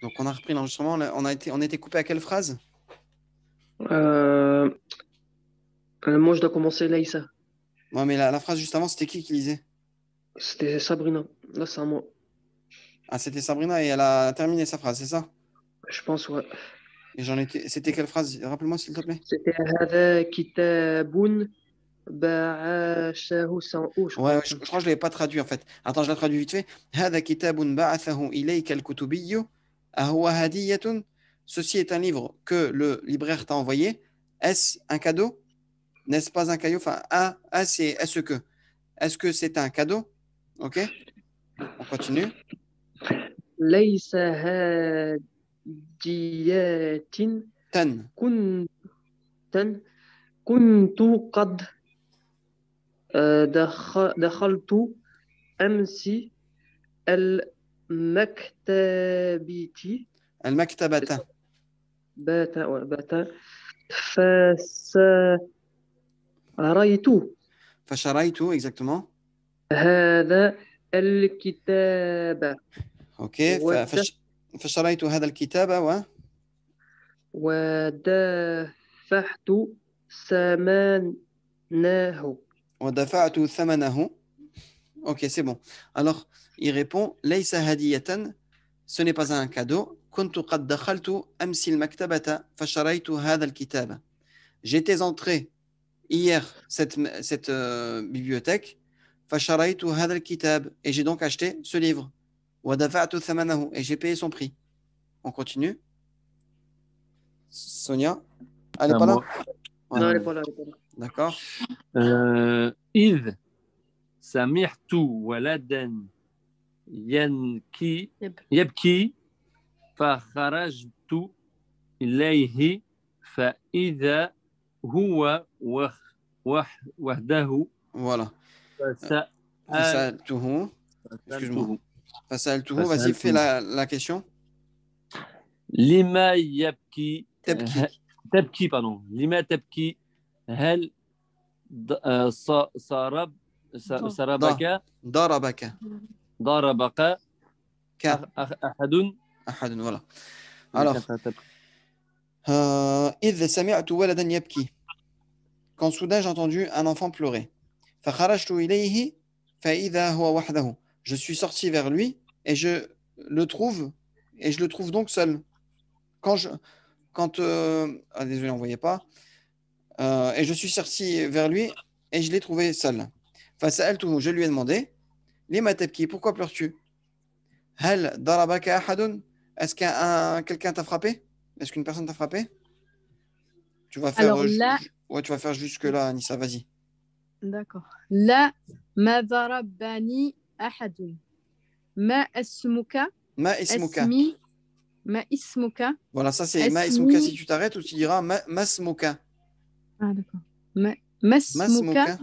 Donc, on a repris l'enregistrement. On était coupé à quelle phrase? Euh, moi, je dois commencer Laïssa. Ouais, mais la phrase juste avant, c'était qui lisait? C'était Sabrina. Là, c'est à moi. Ah, c'était Sabrina et elle a terminé sa phrase, c'est ça? Je pense, ouais. Et c'était quelle phrase? Rappelle-moi, s'il te plaît. C'était هذا كتاب بعثه سنة je crois. Ouais, je crois que je ne l'avais pas traduit en fait. Attends, je la traduis vite fait. هذا كتاب بعثه إليك الكتبي أهو هدية. Ceci est un livre que le libraire t'a envoyé. Est-ce un cadeau? N'est-ce pas un cadeau? Enfin, c'est est-ce que? Est-ce que c'est un cadeau? Ok, on continue. ليس هديات Tan. كنت كنت قد دخلت أمس المكتبة Al-maktabata. بات فسريت Fasharaitu, exactement. هذا الكتاب Ok. ود- فشريت هذا الكتاب ودفعت ثمنه. ودفعت ثمنه. Ok, c'est bon. Alors, il répond ليس هدية. Ce n'est pas un cadeau. كنت قد دخلت أمس المكتبة فشريت هذا الكتاب. J'étais entré hier cette bibliothèque. فشريت هذا الكتاب. Et j'ai donc acheté ce livre. ودفعت ثمنه. Et j'ai payé son prix. On continue. Sonia, elle n'est pas là? Ouais. Non, elle est pas là, elle est pas là. D'accord. إذ سمعت ولدا يبكي فخرجت إليه فإذا هو وحده. Voilà. فسألته. Excuse-moi. فسألته. Vas-y, fais la question. لما يبكي تبكي. pardon. لما تبكي هل ضربك أحد. Voilà. Alors, إذ سمعت ولدا يبكي. Quand soudain j'ai entendu un enfant pleurer. فخرجت إليه فإذا هو وحده. Je suis sorti vers lui et je le trouve donc seul. Désolé, on ne voyait pas. Et je suis sorti vers lui et je l'ai trouvé seul. فسألته, je lui ai demandé, لما تبكي, pourquoi pleures-tu? هل ضربك أحد? Est-ce que quelqu'un t'a frappé? Est-ce qu'une personne t'a frappé? Tu vas faire, Alors là, tu vas faire jusque-là, Anissa, vas-y. d'accord. لا ما ضربني أحد. ما اسمك؟ ما اسمك. اسمي. ما اسمك؟ Voilà, ça c'est ما اسمك si tu t'arrêtes, ou tu diras ما اسمك. Ah d'accord. ما اسمك؟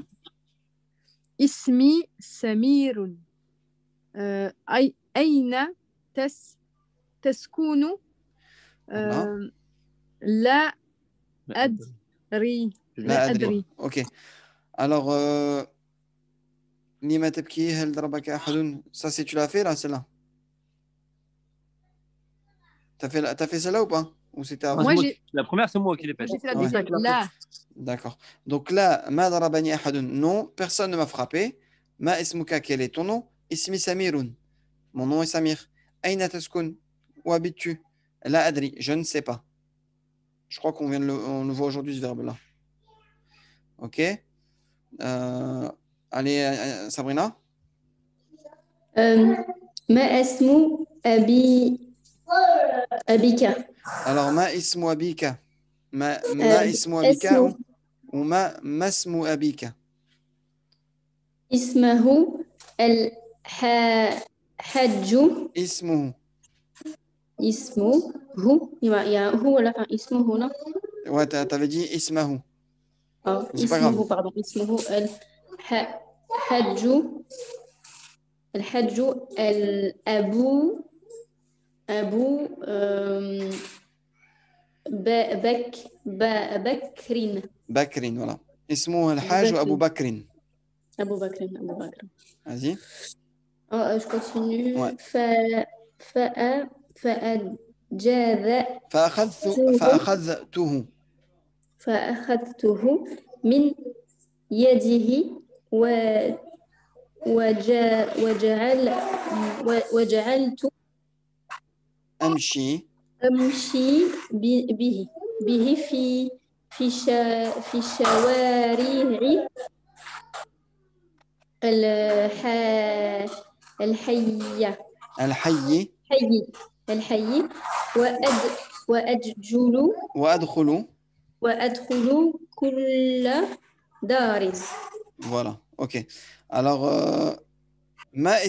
اسمي سمير. أين تسكن؟ لا أدري. لا أدري. Ok. Alors, لما تبكي هل ضربك أحد. Ça c'est tu l'as fait là, celle-là. T'as fait celle-là ou pas? Ou c'était avant? La première, c'est moi qui l'ai faite. J'ai fait la deuxième. Là. D'accord. Donc là, ما ضربني أحد. Non, personne ne m'a frappé. ما اسمك, quel est ton nom? اسمي سمير. Mon nom est Samir. أين تسكن? Où habites-tu? لا أدري. Je ne sais pas. Je crois qu'on on le voit aujourd'hui ce verbe-là. Ok. Allez, Sabrina. ما اسم أبيك. Alors, ما اسم أبيك. ما اسم أبيك ou ما اسم أبيك. اسمه الحج. اسمه. هو لا اسمه لا. Ouais, t'avais dit اسمه. C'est pas grave. Pardon, اسمه الحج الأبو بكر. Voilà. اسمه الحاج أبو بكر. أبو بكر. Vas-y. Je continue. Ouais. فأخذته فأخذته من يده وجعلت أمشي أمشي به في شوارع الحية الحي الحي وأدخل كل دار. Voilà, ok. Alors, ما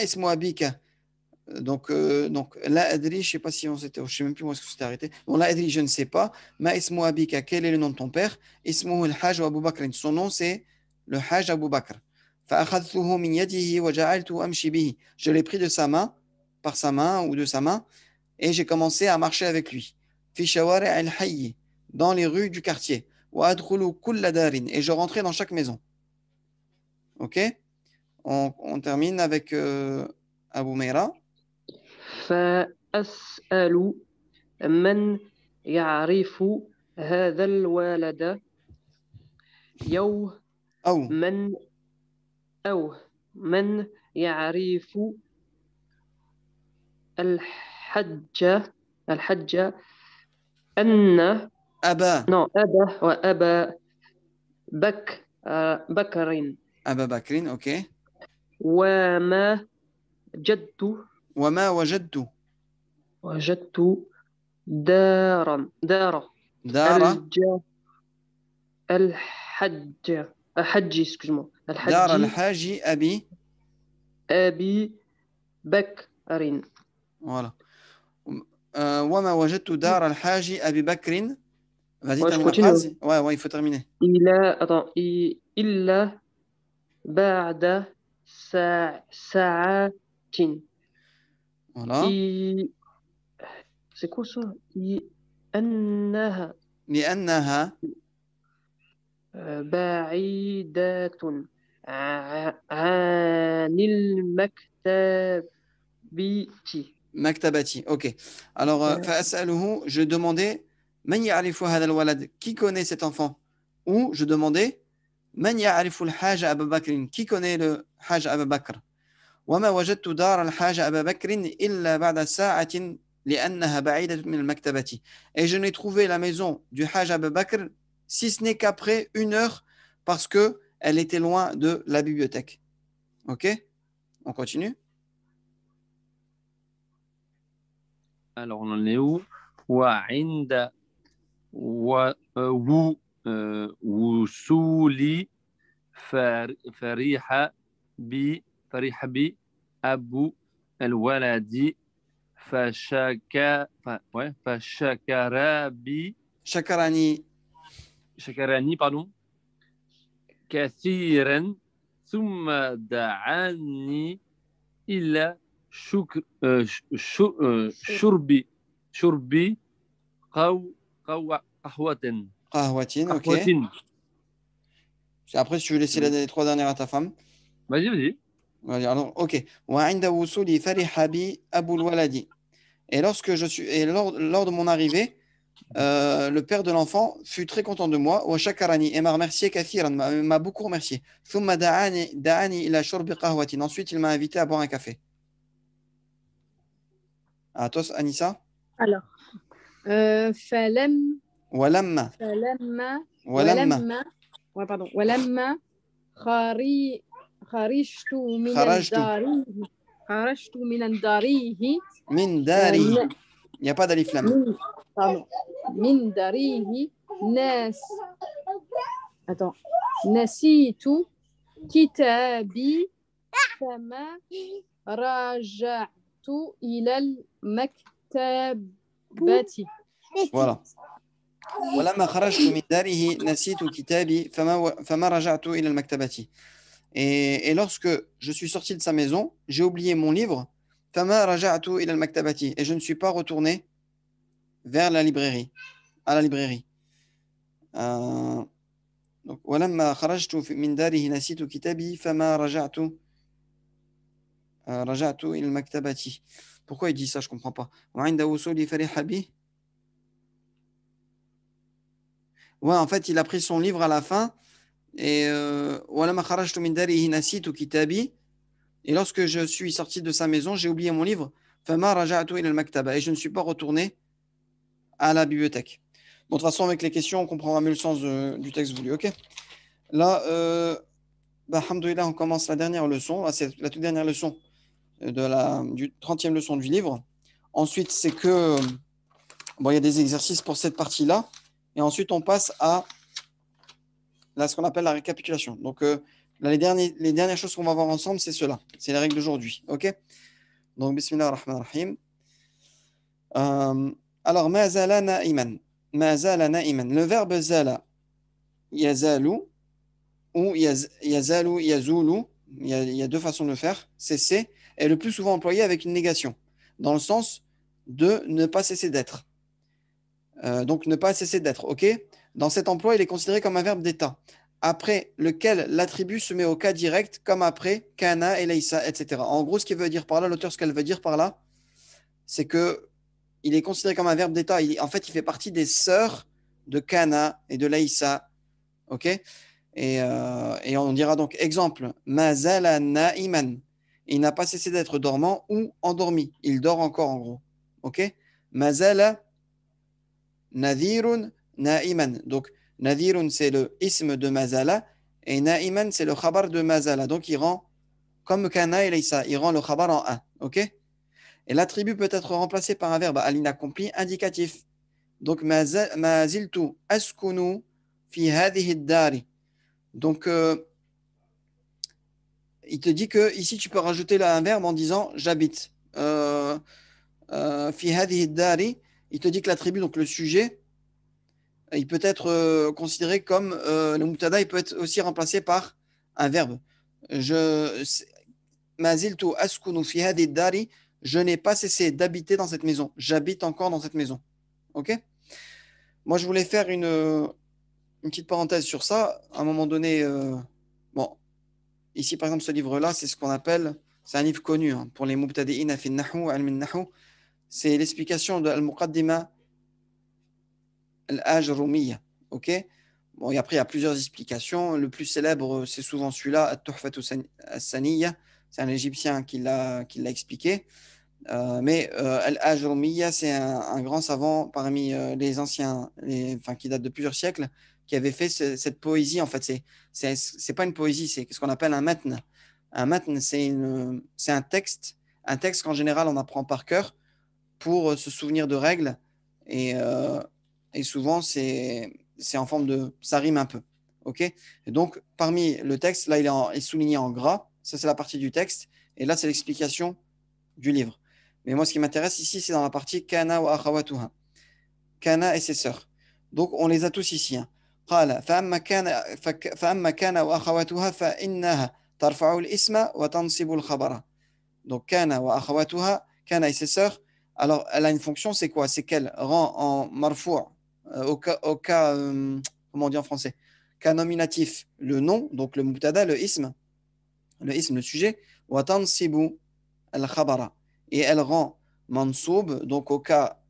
اسم أبيك. Donc, la adri, je ne sais pas si on s'était, je ne sais même plus où est-ce que c'était arrêté. Bon, la adri, je ne sais pas. Ma ismu abika, quel est le nom de ton père? Ismuhu al-Hajj Abu Bakr. Son nom, c'est le Hajj Abu Bakr. فأخذته من يده وجعلت أمشي به. Je l'ai pris de sa main, par sa main ou de sa main, et j'ai commencé à marcher avec lui. في شوارع الحي, dans les rues du quartier. وأدخل كل دار, et je rentrais dans chaque maison. Ok? On termine avec Abu Meira. فأسأل من يعرف هذا الولد أو من يعرف الحج أن أبا وأبا بكر أبا بكر. أوكي. وما وجدت دار الحج دار الحاج أبي بكر. Voilà. وما وجدت دار الحاج أبي بكر. Vas-y, termine la phrase. Ouais, il faut terminer. إلا بعد ساعة. Voilà. C'est quoi ça? لأنها بعيدة عن مكتبتي. Ok. Alors, فأسأله, je demandais من يعرف هذا الولد, qui connaît cet enfant? Ou je demandais من يعرف الحاج أبا بكر, qui connaît le حاج أبا بكر? وما وجدت دار الحاج أبا بكر إلا بعد ساعة لأنها بعيدة من المكتبة. Et je n'ai trouvé la maison du Hajj Abu Bakr si ce n'est qu'après 1 heure parce que elle était loin de la bibliothèque. Ok? On continue. Alors on en est où? وعند وصولي فرح بي أبو الولد فشكر بي شكرني كثيرا ثم دعاني إلى شرب قهوة. Ok. Après, si tu veux laisser les 3 dernières à ta femme. Vas-y. Alors, ok. وعند وصولي فرح بي أبو الولد. Et lors de mon arrivée, le père de l'enfant fut très content de moi. وشكرني, et m'a remercié كثيرا, m'a beaucoup remercié. ثم دعاني إلى شرب قهوة. Ensuite, il m'a invité à boire un café. À toi, Anissa. Alors, ولما خرجت من داره من داره. Il n'y a pas d'alif lam. من داره نسيت كتابي فما رجعت إلى المكتبة. Voilà. ولما خرجت من داره نسيت كتابي فما رجعت إلى المكتبة. Et lorsque je suis sorti de sa maison, j'ai oublié mon livre. فما رجعت إلى المكتبة. Et je ne suis pas retourné vers la librairie, à la librairie. Donc, ولما خرجت من داره نسيت كتابي فما رجعت إلى المكتبة. Pourquoi il dit ça? Je comprends pas. وعند وصول فرح به. Ouais, en fait, il a pris son livre à la fin et ولما خرجت من داره نسيت كتابي. Et lorsque je suis sorti de sa maison, j'ai oublié mon livre. فما رجعت إلى المكتبة. Et je ne suis pas retourné à la bibliothèque. Bon, de toute façon, avec les questions, on comprendra mieux le sens du texte voulu. Ok. Là, alhamdoulilah, on commence la dernière leçon. Là, c'est la toute dernière leçon du 30e leçon du livre. Ensuite, c'est que bon, il y a des exercices pour cette partie-là. Et ensuite, on passe à là, ce qu'on appelle la récapitulation. Donc, là, les dernières choses qu'on va voir ensemble, c'est cela. C'est les règles d'aujourd'hui. OK? Donc, bismillah ar-Rahman ar-Rahim. Alors, ma zala na'iman. Ma zala na'iman. Le verbe zala, yazalu, ou yazalu, yazulu. Il y a deux façons de le faire. Cesser est le plus souvent employé avec une négation, dans le sens de ne pas cesser d'être. Donc, ne pas cesser d'être. OK? Dans cet emploi, il est considéré comme un verbe d'état, après lequel l'attribut se met au cas direct, comme après kana et leïsa, etc. En gros, ce qu'il veut dire par là, l'auteur, ce qu'elle veut dire par là, c'est que il est considéré comme un verbe d'état. En fait, il fait partie des sœurs de kana et de leïsa. OK? Et on dira donc, exemple, mazala na'iman. Il n'a pas cessé d'être dormant ou endormi. Il dort encore, en gros. OK? Mazala nadhirun na'iman. Donc, nadhirun, c'est le ism de mazala, et na'iman, c'est le khabar de mazala. Donc, il rend, comme kana et laysa, il rend le khabar en un. OK? Et l'attribut peut être remplacé par un verbe à l'inaccompli indicatif. Donc, maziltu askunu fi hadhihi dari. Donc, il te dit que ici, tu peux rajouter là un verbe en disant j'habite. Fi hadhihi dari, il te dit que l'attribut, donc le sujet, il peut être considéré comme le mubtada, il peut être aussi remplacé par un verbe. Maziltu askunu fi hadhihi dari, je n'ai pas cessé d'habiter dans cette maison. J'habite encore dans cette maison. OK? Moi, je voulais faire une petite parenthèse sur ça. À un moment donné, bon, ici, par exemple, ce livre-là, c'est ce qu'on appelle, c'est un livre connu hein, pour les mubtadi'ina fi an-nahw, ilm an-nahw. C'est l'explication de Al-Muqaddima Al-Ajrumiyya. OK? Bon, et après, il y a plusieurs explications. Le plus célèbre, c'est souvent celui-là, At-Tuhfatu as-Saniyya. C'est un Égyptien qui l'a expliqué. Mais Al-Ajrumiyya, c'est un grand savant parmi les anciens, qui date de plusieurs siècles, qui avait fait cette poésie. En fait, c'est pas une poésie, c'est ce qu'on appelle un matn. Un matn, c'est un texte qu'en général on apprend par cœur pour se souvenir de règles et souvent c'est en forme de ça rime un peu. OK? Et donc parmi le texte, là il est souligné en gras, ça c'est la partie du texte et là c'est l'explication du livre. Mais moi, ce qui m'intéresse ici, c'est dans la partie Kana wa akhawatuha. Kana et ses sœurs. Donc, on les a tous ici. قال فأما كان وأخواتها فإنها ترفع الاسم وتنصب الخبر. Donc, Kana wa akhawatuha, Kana et ses sœurs. Alors, elle a une fonction, c'est quoi? C'est qu'elle rend en marfou' au cas comment on dit en français? Cas nominatif, le nom, donc le mubtada, le ism, le sujet, wa tansibu al-khabara. Et elle rend mansoub, donc au cas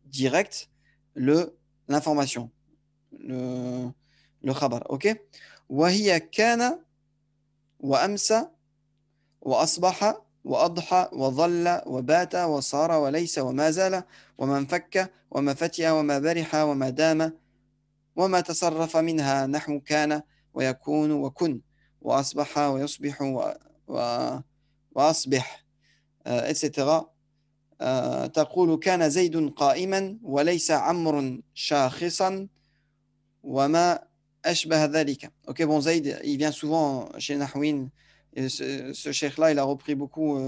direct, l'information, le khabar. OK? وهي كان وأمسى وأصبح وأضحى وظل وبات وصار وليس وما زال وما انفك وما فتئ وما برح وما دام وما تصرف منها نحو كان ويكون وكن وأصبح ويصبح وأصبح etc. تقول كان زيد قائما وليس عمرو شاخصا وما أشبه ذلك. Ok, bon, Zayd, il vient souvent chez Nahwin. Et ce cheikh-là, il a repris beaucoup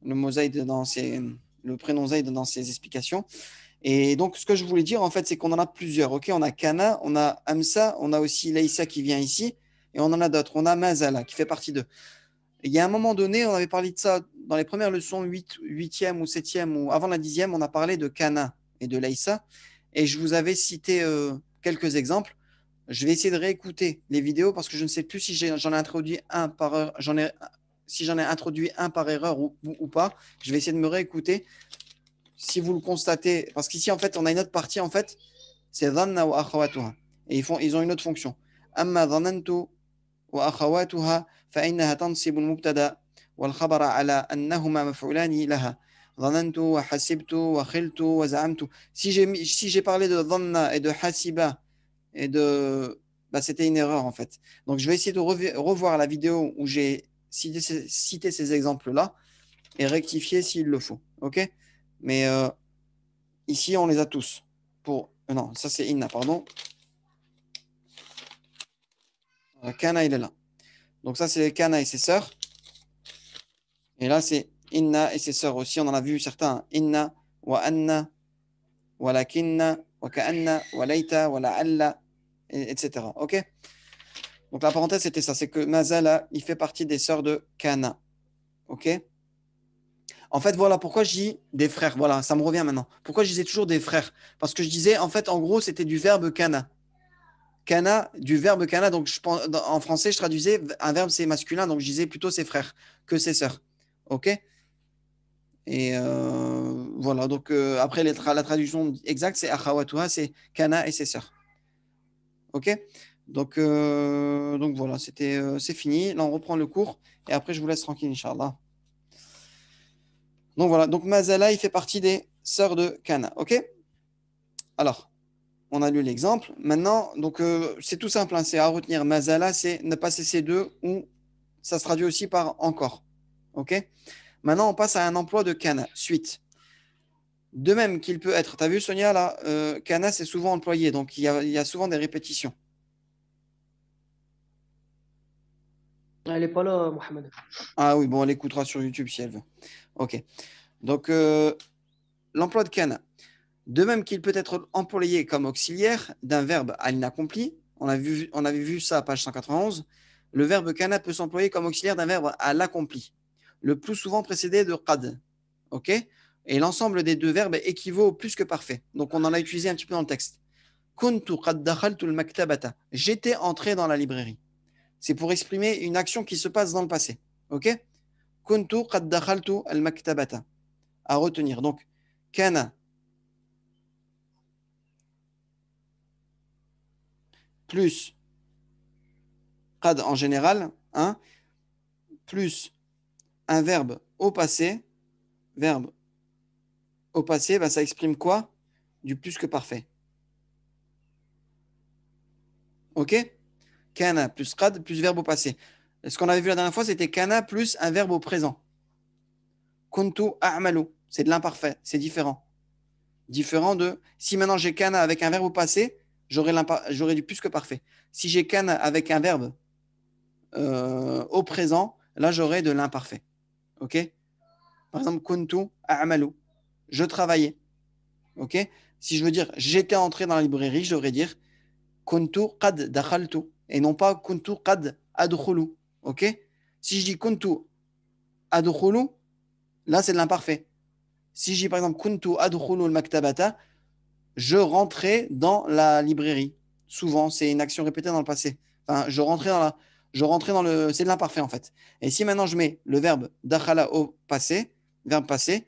le mot Zayd le prénom Zayd dans ses explications. Et donc, ce que je voulais dire, en fait, c'est qu'on en a plusieurs. Ok, on a Kana, on a Amsa, on a aussi Laïsa qui vient ici, et on en a d'autres. On a Mazala qui fait partie d'eux. Il y a un moment donné, on avait parlé de ça dans les premières leçons, 8e ou 7e, ou avant la 10e, on a parlé de Kana et de Laïsa. Et je vous avais cité quelques exemples. Je vais essayer de réécouter les vidéos parce que je ne sais plus si j'en ai introduit un par heure. si j'en ai introduit un par erreur ou pas. Je vais essayer de me réécouter. Si vous le constatez, parce qu'ici, en fait, on a une autre partie, en fait, c'est dhanna wa akhawatuha. Et ils ont une autre fonction. Amma dhanantu wa akhawatuha fa innaha tansibu al-mubtada wal khabara ala annahuma maf'ulani laha. Dhanantu wa hasibtu wa khiltu wa za'amtu. Si j'ai parlé de dhanna et de hasiba et de bah, c'était une erreur en fait. Donc je vais essayer de revoir la vidéo où j'ai cité ces exemples-là et rectifier s'il le faut. OK? Mais ici, on les a tous. Non, ça c'est inna, pardon. Kana, il est là. Donc ça, c'est kana et ses sœurs. Et là, c'est inna et ses sœurs aussi. On en a vu certains. Inna, wa anna, wa lakinna, wa ka'anna, wa layta, wa la'alla, etc. OK? Donc la parenthèse, c'était ça. C'est que mazala, il fait partie des sœurs de kana. OK? En fait, voilà pourquoi je dis des frères. Voilà, ça me revient maintenant. Pourquoi je disais toujours des frères? Parce que je disais, en fait, en gros, c'était du verbe kana. Kana, du verbe kana. Donc, en français, je traduisais un verbe, c'est masculin. Donc, je disais plutôt ses frères que ses sœurs. OK? Et voilà. Donc, après, la traduction exacte, c'est akhawatuha, c'est kana et ses sœurs. OK? Donc voilà, c'est fini. Là, on reprend le cours. Et après, je vous laisse tranquille, Inch'Allah. Donc voilà, donc Mazala, il fait partie des sœurs de Kana. OK? Alors, on a lu l'exemple. Maintenant, donc c'est tout simple, hein, c'est à retenir. Mazala, c'est ne pas cesser de, ou ça se traduit aussi par encore. OK? Maintenant, on passe à un emploi de Kana. Suite. De même qu'il peut être, tu as vu Sonia, là, Kana, c'est souvent employé, donc il y a souvent des répétitions. Elle n'est pas là, Mohamed. Ah oui, bon, elle écoutera sur YouTube si elle veut. OK. Donc, l'emploi de kana. De même qu'il peut être employé comme auxiliaire d'un verbe à l'inaccompli, on avait vu ça à page 191, le verbe kana peut s'employer comme auxiliaire d'un verbe à l'accompli, le plus souvent précédé de qad. OK? Et l'ensemble des deux verbes équivaut au plus que parfait. Donc, on en a utilisé un petit peu dans le texte. Kuntu qad dakhaltu al-maktabata. J'étais entré dans la librairie. C'est pour exprimer une action qui se passe dans le passé. OK? Kuntu qad dakhaltu al-maktabata. À retenir. Donc, kana plus qad en général, hein, plus un verbe au passé, bah, ça exprime quoi? Du plus que parfait. OK? Kana plus qad plus verbe au passé. Ce qu'on avait vu la dernière fois, c'était kana plus un verbe au présent. Kuntu a'malu, c'est de l'imparfait, c'est différent. Différent de, si maintenant j'ai kana avec un verbe au passé, j'aurai du plus que parfait. Si j'ai kana avec un verbe au présent, là j'aurai de l'imparfait. OK? Par exemple, kuntu a'malu, je travaillais. OK? Si je veux dire j'étais entré dans la librairie, je devrais dire kuntu qad dakhaltu et non pas kuntu qad adkhulu. OK? Si je dis kuntu adkhulu, là c'est de l'imparfait. Si je dis par exemple kuntu adkhulu al-maktabata, je rentrais dans la librairie. Souvent, c'est une action répétée dans le passé. Enfin, je rentrais dans le, c'est de l'imparfait en fait. Et si maintenant je mets le verbe dakhala au passé, verbe passé,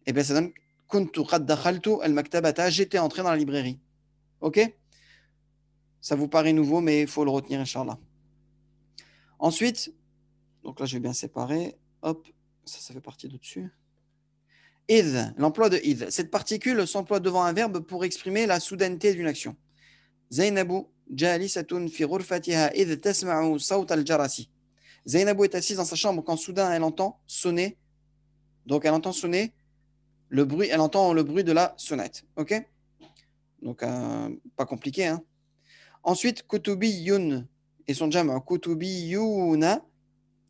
et bien ça donne kuntu qad dakhaltu al-maktabata, j'étais entré dans la librairie. OK? Ça vous paraît nouveau, mais il faut le retenir, Inch'Allah. Ensuite, donc là je vais bien séparer. Hop, ça fait partie de dessus. Idh, l'emploi de idh. Cette particule s'emploie devant un verbe pour exprimer la soudaineté d'une action. Zainabu jalisatun fi ghurfatiha idh tasma'u sawt al-jarasi. Zainabu est assise dans sa chambre quand soudain elle entend sonner. Donc elle entend sonner le bruit, elle entend le bruit de la sonnette. OK? Donc pas compliqué, hein. Ensuite, kutubiyun et son jam' kutubiyuna,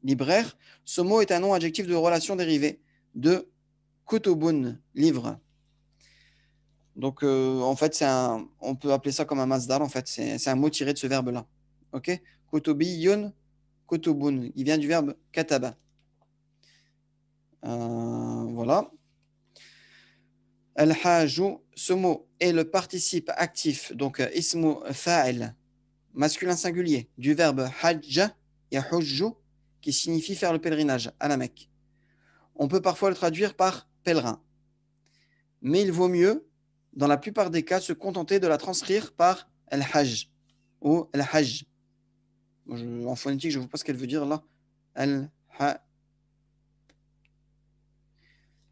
libraire. Ce mot est un nom adjectif de relation dérivée de kutubun, livre. Donc, en fait, on peut appeler ça comme un masdar, en fait. C'est un mot tiré de ce verbe-là. OK? Kutubiyun, kutubun. Il vient du verbe kataba. Voilà. Al-haju, ce mot est le participe actif, donc ismu fa'il, masculin singulier, du verbe hajja, yahujju, qui signifie faire le pèlerinage à la Mecque. On peut parfois le traduire par pèlerin. Mais il vaut mieux, dans la plupart des cas, se contenter de la transcrire par al-hajj ou al-hajj. En phonétique, je ne vois pas ce qu'elle veut dire là.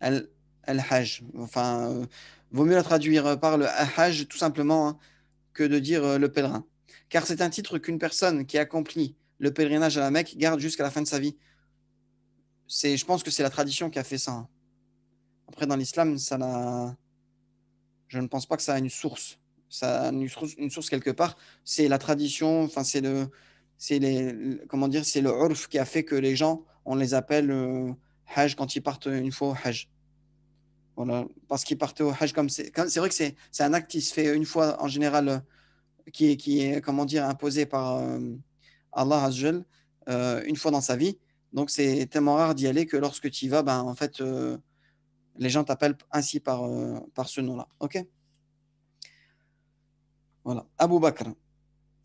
Al-hajj. Enfin, vaut mieux la traduire par le hajj tout simplement hein, que de dire le pèlerin. Car c'est un titre qu'une personne qui accomplit le pèlerinage à la Mecque garde jusqu'à la fin de sa vie. Je pense que c'est la tradition qui a fait ça. Hein. Après, dans l'islam, je ne pense pas que ça a une source. Ça a une source quelque part. C'est la tradition, enfin, c'est le urf qui a fait que les gens, on les appelle hajj quand ils partent une fois au hajj. Voilà, parce qu'ils partaient au hajj c'est vrai que c'est un acte qui se fait une fois en général, qui est comment dire, imposé par Allah Azzawajal, une fois dans sa vie. Donc c'est tellement rare d'y aller que lorsque tu y vas, ben, en fait, les gens t'appellent ainsi par ce nom-là. Ok. Voilà, Abu Bakr.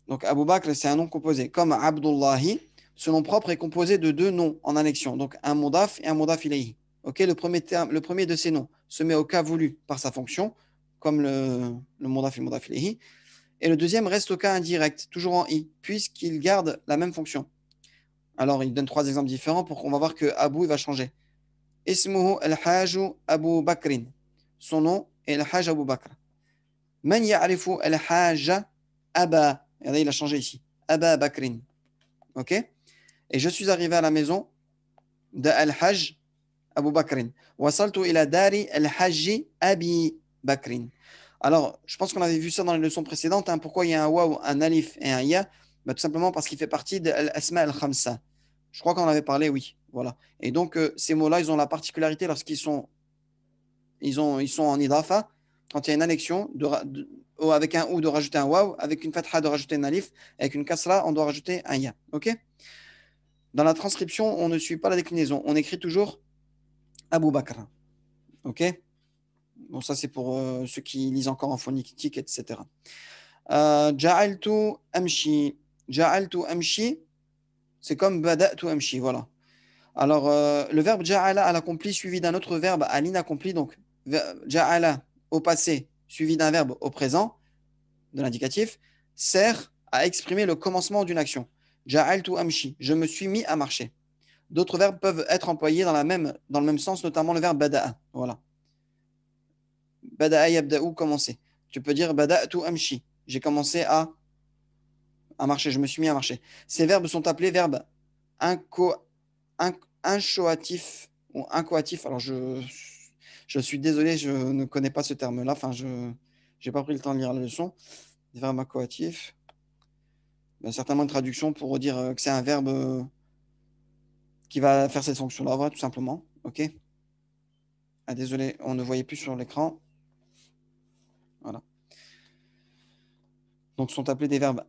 Donc Abu Bakr, c'est un nom composé. Comme Abdullahi, ce nom propre est composé de deux noms en annexion. Donc un mudaf et un mudaf ilayhi. Ok, le premier de ces noms se met au cas voulu par sa fonction, comme le mudaf et le mudaf ilayhi. Et le deuxième reste au cas indirect, toujours en i, puisqu'il garde la même fonction. Alors il donne trois exemples différents pour qu'on va voir que Abu il va changer. Ismuhu al-Hajj Abu Bakrin. Son nom est al-Hajj Abu Bakr. Man ya'rifu al-Hajj Aba. Regardez, il a changé ici. Aba Bakrin. Ok. Et je suis arrivé à la maison de al-Hajj Abu Bakrin. Wasaltu ila dari al-Hajj Abi Bakrin. Alors, je pense qu'on avait vu ça dans les leçons précédentes. Hein. Pourquoi il y a un waw, un alif et un ya? Tout simplement parce qu'il fait partie de l'asma al-khamsa. Je crois qu'on en avait parlé, oui. Voilà. Et donc, ces mots-là, ils ont la particularité lorsqu'ils sont, ils sont en idafa, quand il y a une annexion, avec un ou de rajouter un waw, avec une fatha de rajouter un alif, avec une kasra, on doit rajouter un ya. Ok? Dans la transcription, on ne suit pas la déclinaison. On écrit toujours Abu Bakr. Ok? Bon, ça, c'est pour ceux qui lisent encore en phonétique, etc. Ja'altu amshi. Ja'altu amshi, c'est comme bada'tu amshi, voilà. Alors, le verbe ja'ala à l'accompli suivi d'un autre verbe à l'inaccompli, donc ja'ala au passé suivi d'un verbe au présent, de l'indicatif, sert à exprimer le commencement d'une action. Ja'altu amshi, je me suis mis à marcher. D'autres verbes peuvent être employés dans le même sens, notamment le verbe bada'a. Voilà. Bada'a yabda'u, commencer. Tu peux dire bada'tu amshi, j'ai commencé à marcher, je me suis mis à marcher. Ces verbes sont appelés verbes inchoatifs ou incoatifs. Alors, je suis désolé, je ne connais pas ce terme-là. Enfin, je n'ai pas pris le temps de lire la leçon. Des verbes incoatifs. Ben, certainement une traduction pour dire que c'est un verbe qui va faire cette fonction-là, voilà, tout simplement. OK. Ah, désolé, on ne voyait plus sur l'écran. Voilà. Donc, sont appelés des verbes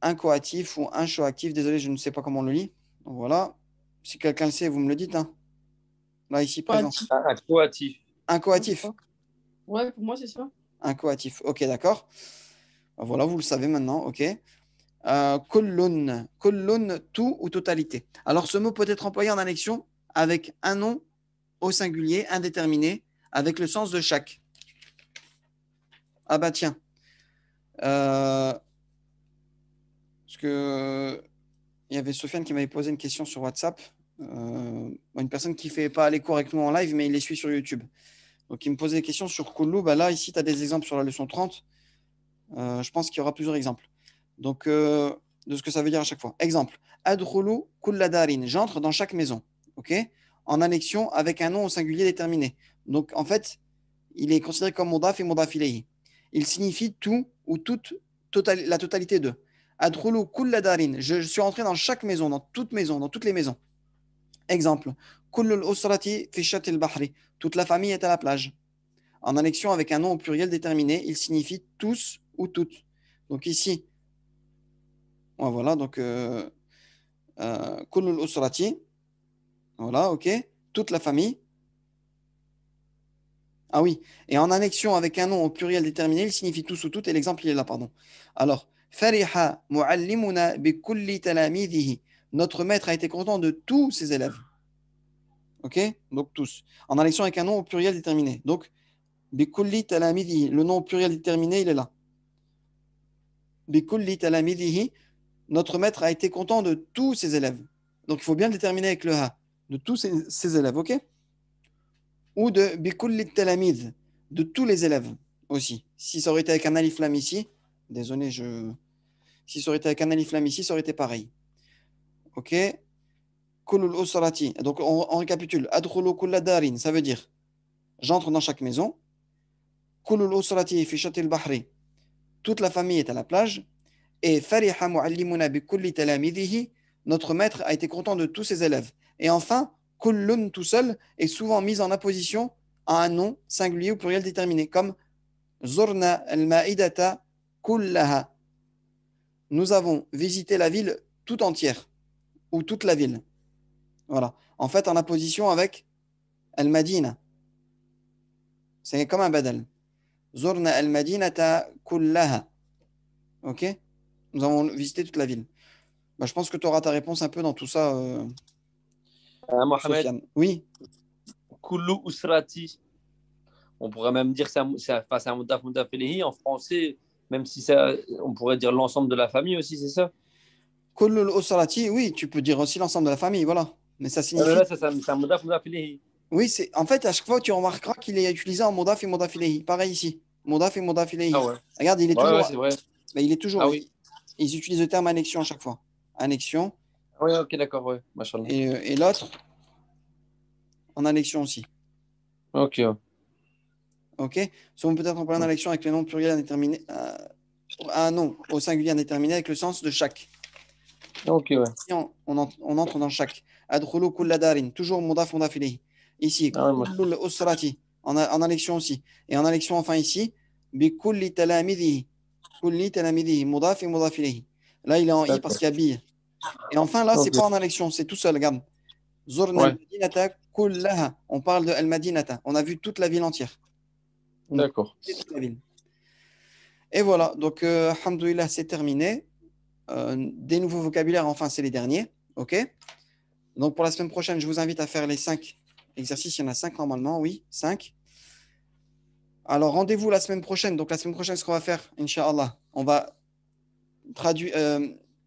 incoatifs ou inchoactifs. Désolé, je ne sais pas comment on le lit. Donc, voilà. Si quelqu'un le sait, vous me le dites. Hein. Là, ici, présent. Incoatif. Incoatif. Ouais, pour moi, c'est ça. Incoatif. OK, d'accord. Voilà, vous le savez maintenant. OK. Kullun. Kullun, tout ou totalité. Alors, ce mot peut être employé en annexion avec un nom au singulier indéterminé avec le sens de chaque. Ah bah tiens. Parce que il y avait Sofiane qui m'avait posé une question sur WhatsApp. Une personne qui ne fait pas les cours avec nous en live, mais il les suit sur YouTube. Donc, il me posait des questions sur Kullu. Bah là, ici, tu as des exemples sur la leçon 30. Je pense qu'il y aura plusieurs exemples. Donc, de ce que ça veut dire à chaque fois. Exemple. Adkhulu kulla darin. J'entre dans chaque maison. OK? En annexion avec un nom au singulier déterminé. Donc, en fait, il est considéré comme mudaf et mudaf ilayhi. Il signifie tout ou la totalité de. Adkhulu kulla darin. Je suis entré dans chaque maison, dans toutes les maisons. Exemple. Kullul usrati fi shatil bahri. Toute la famille est à la plage. En annexion avec un nom au pluriel déterminé, il signifie tous ou toutes. Donc ici, voilà, donc kullul usrati. Voilà, ok. Toute la famille. Ah oui. Et en annexion avec un nom au pluriel déterminé, il signifie tous ou toutes. Et l'exemple, il est là, pardon. Alors, fariha muallimuna bi kulli talamidhihi. notre maître a été content de tous ses élèves. Ok? Donc tous. En alléction avec un nom au pluriel déterminé. Donc, bikulli talamidhi, le nom au pluriel déterminé, il est là. Bikulli talamidhi, notre maître a été content de tous ses élèves. Donc, il faut bien le déterminer avec le ha. De tous ses élèves, ok? Ou de bikulli talamidh, de tous les élèves aussi. Si ça aurait été avec un alif lam ici, désolé, si ça aurait été avec un alif lam ici, ça aurait été pareil. Ok? Kulul usrati. Donc, on récapitule. Adkhulu kulla darin, ça veut dire j'entre dans chaque maison. Kulul usrati fi shatil bahri. Toute la famille est à la plage. Et fariha muallimuna bi kulli talamidhihi. Notre maître a été content de tous ses élèves. Et enfin, kullun tout seul est souvent mis en apposition à un nom singulier ou pluriel déterminé, comme Zorna al-Ma'idata kullaha. Nous avons visité la ville tout entière, ou toute la ville. Voilà. En fait, en apposition avec al-Madina. C'est comme un badal. Zorna al-Madinata kullaha. Ok? Nous avons visité toute la ville. Bah, je pense que tu auras ta réponse un peu dans tout ça, Mohamed, Sofiane. Oui. Kullu usrati. On pourrait même dire que c'est un mudaf ilayhi en français, même si ça, on pourrait dire l'ensemble de la famille aussi, c'est ça? Kullul usrati, oui, tu peux dire aussi l'ensemble de la famille, voilà. Mais ça signifie. Là, c'est un mudaf ilayhi. Oui, c'est en fait à chaque fois tu remarqueras qu'il est utilisé en modaf et modaf ilayhi. Pareil ici, modaf et modaf ilayhi. Ah ouais. Regarde, il est Ouais, toujours. ouais, c'est vrai. Mais il est toujours. Ah oui. Ils utilisent le terme annexion à chaque fois. Annexion. Oui, ok, d'accord, ouais. Machallah. Et l'autre en annexion aussi. Ok. Ouais. Ok. Sauf peut-être en parlant d'annexion avec le nom pluriel indéterminé. Un nom au singulier indéterminé avec le sens de chaque. Ok, ouais. Ici, on entre dans chaque. Adkhulu kulla darin, toujours modaf ilayhi. Ici, Ah ouais, moi. kullul usrati, en annexion aussi. Et en annexion enfin ici, bi kulli talamidhihi. Kulli talamidhihi, modaf et modaf ilayhi. Là, il est en i parce qu'il y a bi. Et enfin, là, c'est Ok. pas en annexion, c'est tout seul, regarde. Zorna Ouais. al-Madinata kullaha. On parle de al-Madinata. On a vu toute la ville entière. D'accord. Toute la ville. Et voilà, donc, alhamdoulilah, c'est terminé. Des nouveaux vocabulaires, enfin, c'est les derniers. OK? Donc, pour la semaine prochaine, je vous invite à faire les 5 exercices. Il y en a 5 normalement, oui, 5. Alors, rendez-vous la semaine prochaine. Donc, la semaine prochaine, ce qu'on va faire, Inch'Allah, on va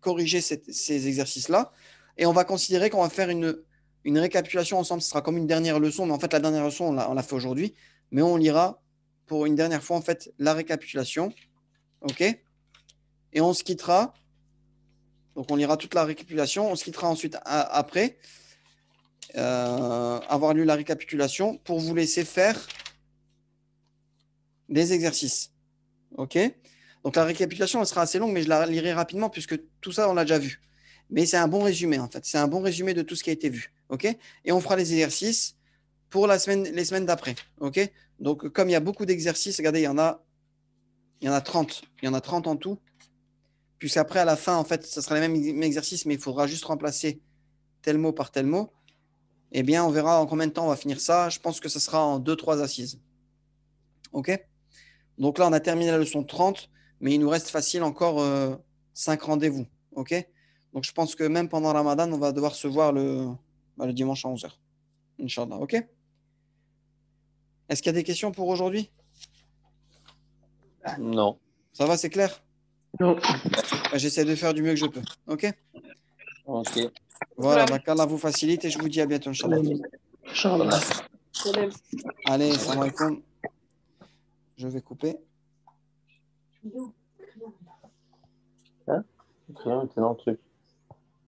corriger ces exercices-là. Et on va considérer qu'on va faire une récapitulation ensemble. Ce sera comme une dernière leçon. Mais en fait, la dernière leçon, on l'a fait aujourd'hui. Mais on lira pour une dernière fois, en fait, la récapitulation. OK? Et on se quittera. Donc, on lira toute la récapitulation. On se quittera ensuite après avoir lu la récapitulation pour vous laisser faire des exercices. OK? Donc, la récapitulation, elle sera assez longue, mais je la lirai rapidement puisque tout ça, on l'a déjà vu. Mais c'est un bon résumé, en fait. C'est un bon résumé de tout ce qui a été vu. OK? Et on fera les exercices pour les semaines d'après. OK? Donc, comme il y a beaucoup d'exercices, regardez, il y en a 30. Il y en a 30 en tout. Puisqu'après, à la fin, en fait, ce sera les mêmes exercices, mais il faudra juste remplacer tel mot par tel mot. Eh bien, on verra en combien de temps on va finir ça. Je pense que ce sera en 2-3 assises. OK? Donc là, on a terminé la leçon 30, mais il nous reste facile encore 5 rendez-vous. OK? Donc, je pense que même pendant Ramadan, on va devoir se voir le dimanche à 11h. Inch'Allah. OK? Est-ce qu'il y a des questions pour aujourd'hui? Non. Ça va, c'est clair? Non. J'essaie de faire du mieux que je peux. OK? Ok. Voilà, bah, qu'Allah vous facilite et je vous dis à bientôt, Inch'Allah. Inch'Allah. Allez, salam alaikum. Je vais couper. Hein? C'est dans le truc.